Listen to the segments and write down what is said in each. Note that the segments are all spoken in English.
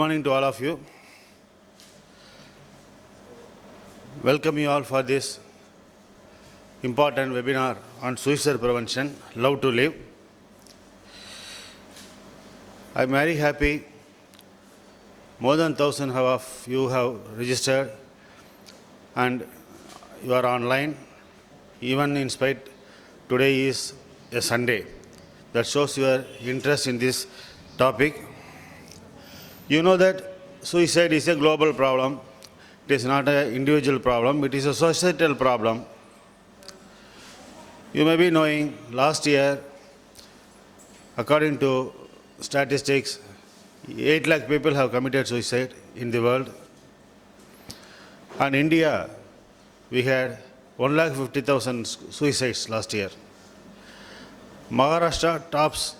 morning to all of you. Welcome you all for this important webinar on suicide prevention, Love to Live. I'm very happy. More than 1,000 of you have registered and you are online. Even in spite, today is a Sunday. That shows your interest in this topic. You know that suicide is a global problem. It is not an individual problem. It is a societal problem. You may be knowing last year, according to statistics, 8 lakh people have committed suicide in the world. And India, we had 1,50,000 suicides last year. Maharashtra tops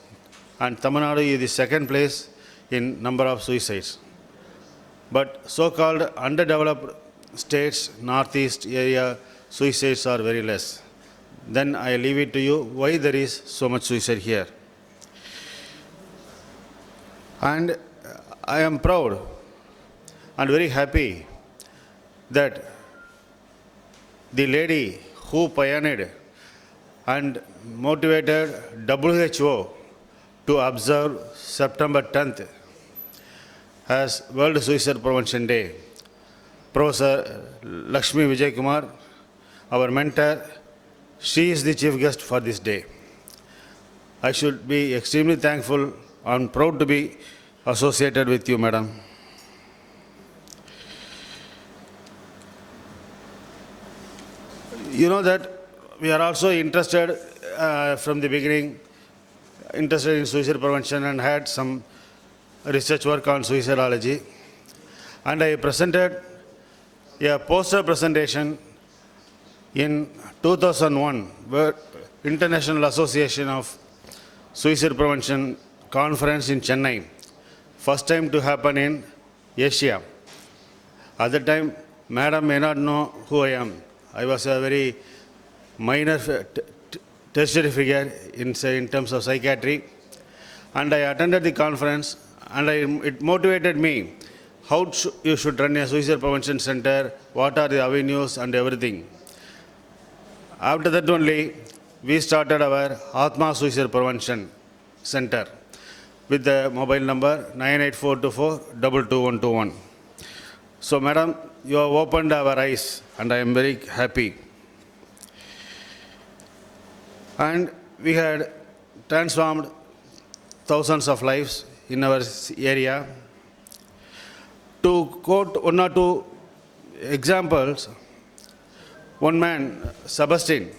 and Tamil Nadu is the second place in number of suicides. But so-called underdeveloped states, northeast area, suicides are very less. Then I leave it to you why there is so much suicide here. And I am proud and very happy that the lady who pioneered and motivated WHO to observe September 10th as World Suicide Prevention Day, Professor Lakshmi Vijay Kumar, our mentor, she is the chief guest for this day. I should be extremely thankful and proud to be associated with you, madam. You know that we are also interested from the beginning, interested in suicide prevention and had some research work on suicidology. And I presented a poster presentation in 2001, where International Association of Suicide Prevention Conference in Chennai, first time to happen in Asia. At that time, madam may not know who I am. I was a very minor tertiary figure in terms of psychiatry. And I attended the conference and it motivated me how you should run a suicide prevention center, what are the avenues and everything. After that only, we started our Atma Suicide Prevention Center with the mobile number 98424-22121. So, madam, you have opened our eyes and I am very happy. And we had transformed thousands of lives in our area. To quote one or two examples, one man, Sebastian,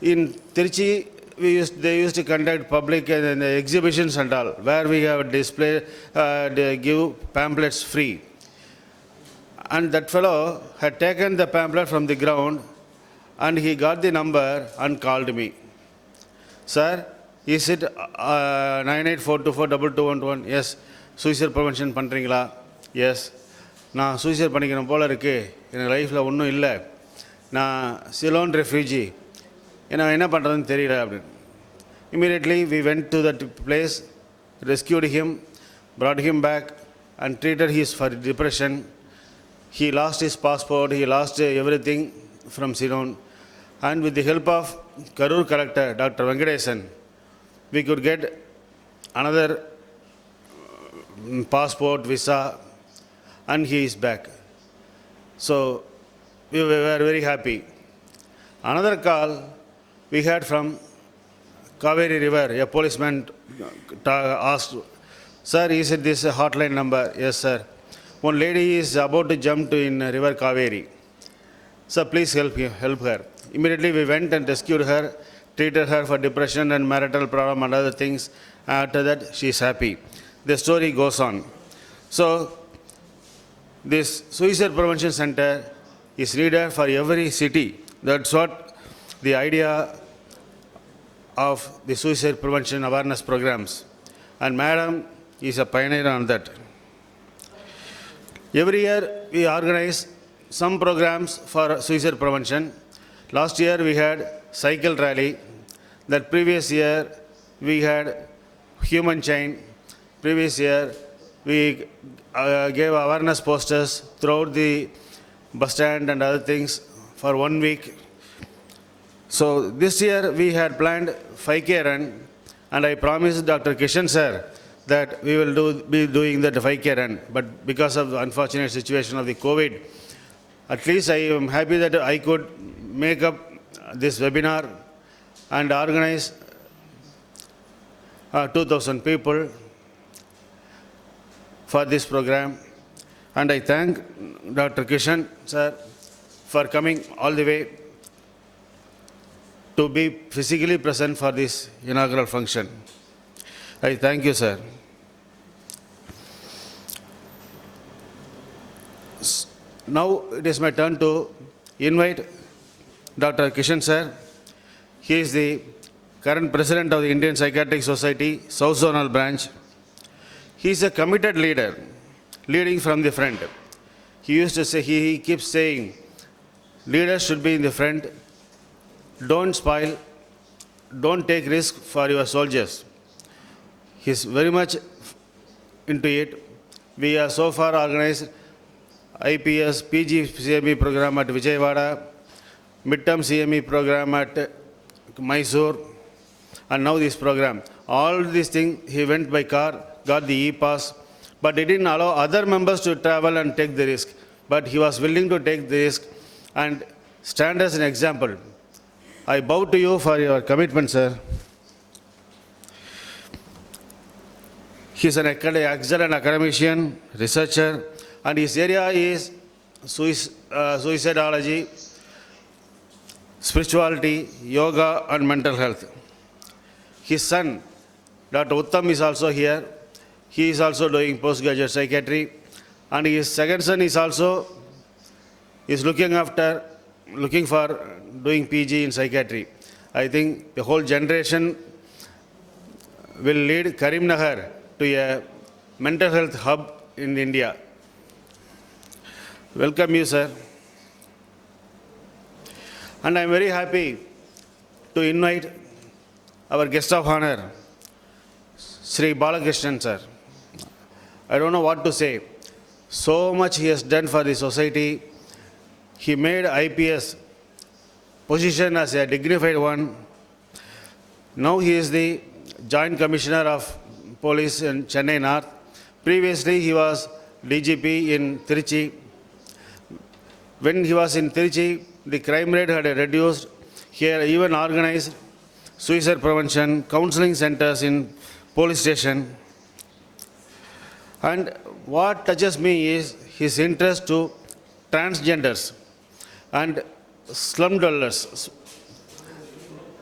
in Trichy, they used to conduct public exhibitions and all, where we have display, they give pamphlets free. And that fellow had taken the pamphlet from the ground and he got the number and called me. Sir, is it 98424221? Yes. Suicide prevention பண்றீங்களா? Yes. நான் suicide பண்ணிக்கணும் போல இருக்கு. என் லைஃப்ல ஒண்ணும் இல்ல. நான் Ceylon refugee. நான் என்ன பண்றதுன்னு தெரியல அப்படி. Immediately we went to that place, rescued him, brought him back and treated his for depression. He lost his passport, he lost everything from Ceylon. And with the help of Karur collector, Dr. Venkatesan, we could get another passport, visa, and he is back. So we were very happy. Another call we had from Kaveri River. A policeman asked, sir, is it this hotline number? Yes, sir. One lady is about to jump in River Kaveri. Sir, please help her. Immediately we went and rescued her, treated her for depression and marital problem and other things. After that, she is happy. The story goes on. So, this suicide prevention center is needed for every city. That's what the idea of the suicide prevention awareness programs. And madam is a pioneer on that. Every year we organize some programs for suicide prevention. Last year we had cycle rally. That previous year we had human chain. Previous year We gave awareness posters throughout the bus stand and other things for 1 week. So this year we had planned 5K run, and I promised Dr. Kishan sir that we will be doing that 5K run. But because of the unfortunate situation of the COVID, at least I am happy that I could make up this webinar and organize 2,000 people for this program. And I thank Dr. Kishan sir for coming all the way to be physically present for this inaugural function. I thank you, sir. Now it is my turn to invite Dr. Kishan sir. He is the current president of the Indian Psychiatric Society, South Zonal Branch. He is a committed leader, leading from the front. He used to say, he keeps saying, leaders should be in the front. Don't spoil, don't take risk for your soldiers. He's very much into it. We have so far organized IPS, PG CME program at Vijayawada, midterm CME program at Mysore, and now this program. All these things, he went by car, got the e-pass, but he didn't allow other members to travel and take the risk. But he was willing to take the risk and stand as an example. I bow to you for your commitment, sir. He is an excellent academician, researcher, and his area is suicidology, spirituality, yoga, and mental health. His son, Dr. Uttam, is also here. He is also doing postgraduate psychiatry, and his second son is also looking for doing PG in psychiatry. I think the whole generation will lead Karimnagar to a mental health hub in India. Welcome you, sir. And I am very happy to invite our guest of honor, Sri Balakrishnan, sir. I don't know what to say. So much he has done for the society. He made IPS position as a dignified one. Now he is the Joint Commissioner of Police in Chennai North. Previously he was DGP in Trichy. When he was in Trichy, the crime rate had reduced. He had even organized suicide prevention, counseling centers in police station. And what touches me is his interest to transgenders and slum dwellers.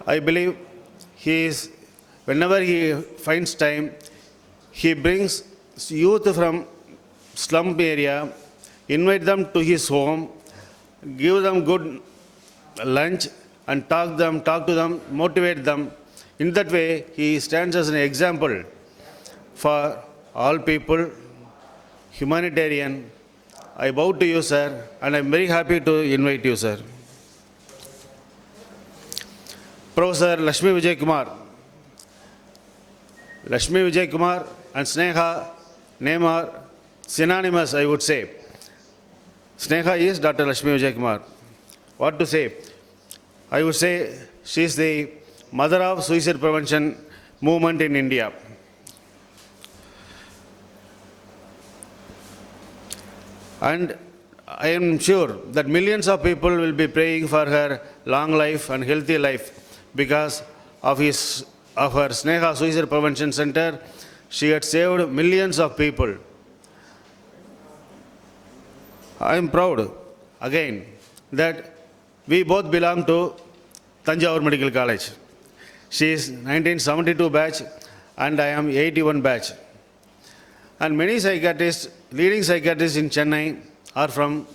I believe whenever he finds time, he brings youth from slum area, invite them to his home, give them good lunch, and talk to them, motivate them. In that way, he stands as an example for all people, humanitarian. I bow to you, sir, and I am very happy to invite you, sir. Professor Lakshmi Vijay Kumar. Lakshmi Vijay Kumar and Sneha name are synonymous, I would say. Sneha is Dr. Lakshmi Vijay Kumar. What to say? I would say she is the mother of suicide prevention movement in India. And I am sure that millions of people will be praying for her long life and healthy life because of her Sneha Suicide Prevention Center. She had saved millions of people. I am proud, again, that we both belong to Tanjavur Medical College. She is 1972 batch and I am 81 batch. And many psychiatrists, leading psychiatrists in Chennai are from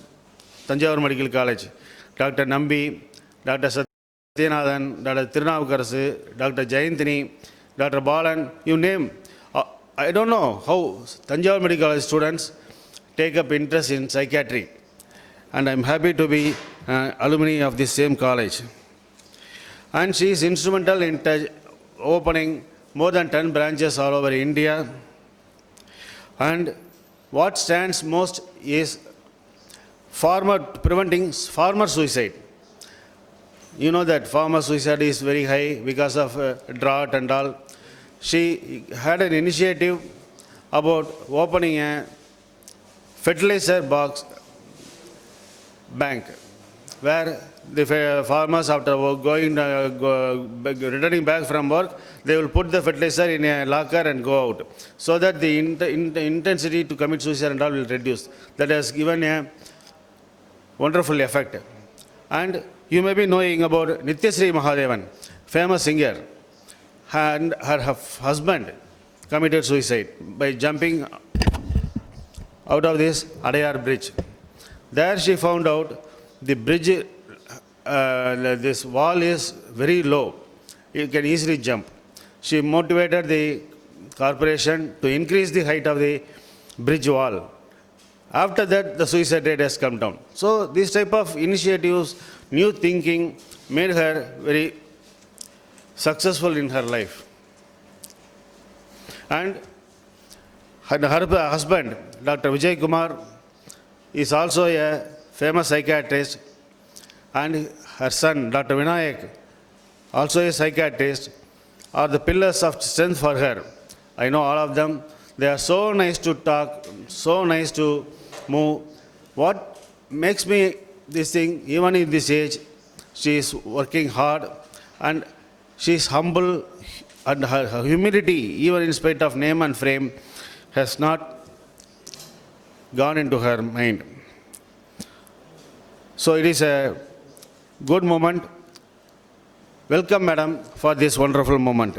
Tanjavur Medical College. Dr. Nambi, Dr. Satyanathan, Dr. Tirunavukarasu, Dr. Jayantini, Dr. Balan, you name. I don't know how Tanjavur Medical College students take up interest in psychiatry. And I'm happy to be alumni of this same college. And she is instrumental in opening more than 10 branches all over India. And what stands most is preventing farmer suicide. You know that farmer suicide is very high because of drought and all. She had an initiative about opening a fertilizer box bank where the farmers, after returning back from work, they will put the fertilizer in a locker and go out, so that the intensity to commit suicide and all will reduce. That has given a wonderful effect. And you may be knowing about Nityasri Mahadevan, famous singer, and her husband committed suicide by jumping out of this Adayar bridge. There she found out the bridge, this wall is very low. You can easily jump. She motivated the corporation to increase the height of the bridge wall. After that, the suicide rate has come down. So these type of initiatives, new thinking, made her very successful in her life. And her husband, Dr. Vijay Kumar, is also a famous psychiatrist, and her son, Dr. Vinayak, also a psychiatrist, are the pillars of strength for her. I know all of them. They are so nice to talk, so nice to move. What makes me this thing, even in this age, she is working hard and she is humble, and her humility, even in spite of name and frame, has not gone into her mind. So it is a good moment. Welcome, madam, for this wonderful moment.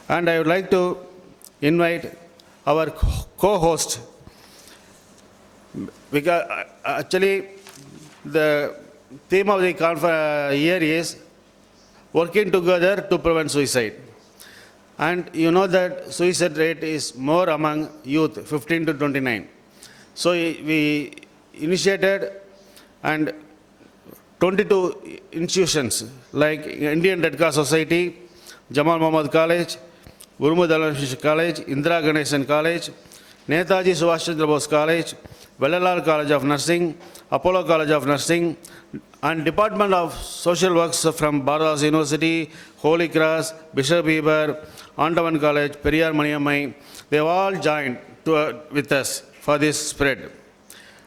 And I would like to invite our co-host, because actually the theme of the year is working together to prevent suicide. And you know that suicide rate is more among youth, 15 to 29. So we initiated, and 22 institutions like Indian Red Cross Society, Jamal Muhammad College, Gurumud Alam College, Indira Ganesan College, Netaji Subhash Chandra Bose College, Vellalar College of Nursing, Apollo College of Nursing, and Department of Social Works from Baradas University, Holy Cross, Bishop Heber, Andaman College, Periyar Maniammai, they have all joined with us for this spread.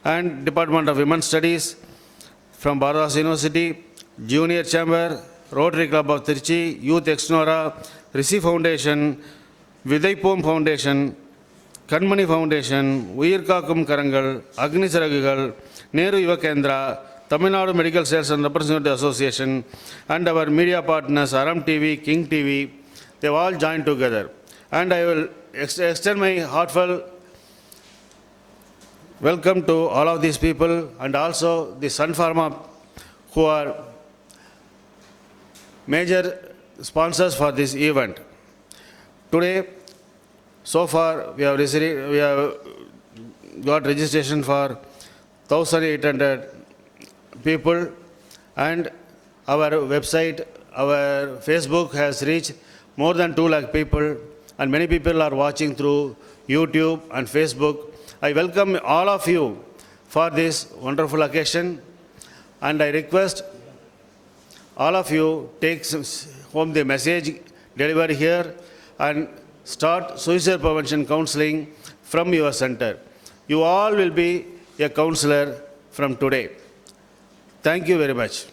And Department of Women's Studies from Baradas University, Junior Chamber, Rotary Club of Trichy, Youth Exnora, Rishi Foundation, Vidaipom Foundation, Kanmani Foundation, Uyirkakum Karangal, Agni Saragigal, Nehru Yuva Kendra, Tamil Nadu Medical Sales and Representative Association, and our media partners, Aram TV, King TV, they have all joined together. And I will extend my heartfelt welcome to all of these people, and also the Sun Pharma, who are major sponsors for this event. Today, so far, we have got registration for 1,800 people, and our website, our Facebook has reached more than 2 lakh people, and many people are watching through YouTube and Facebook. I welcome all of you for this wonderful occasion, and I request all of you take home the message delivered here and start suicide prevention counseling from your center. You all will be a counselor from today. Thank you very much.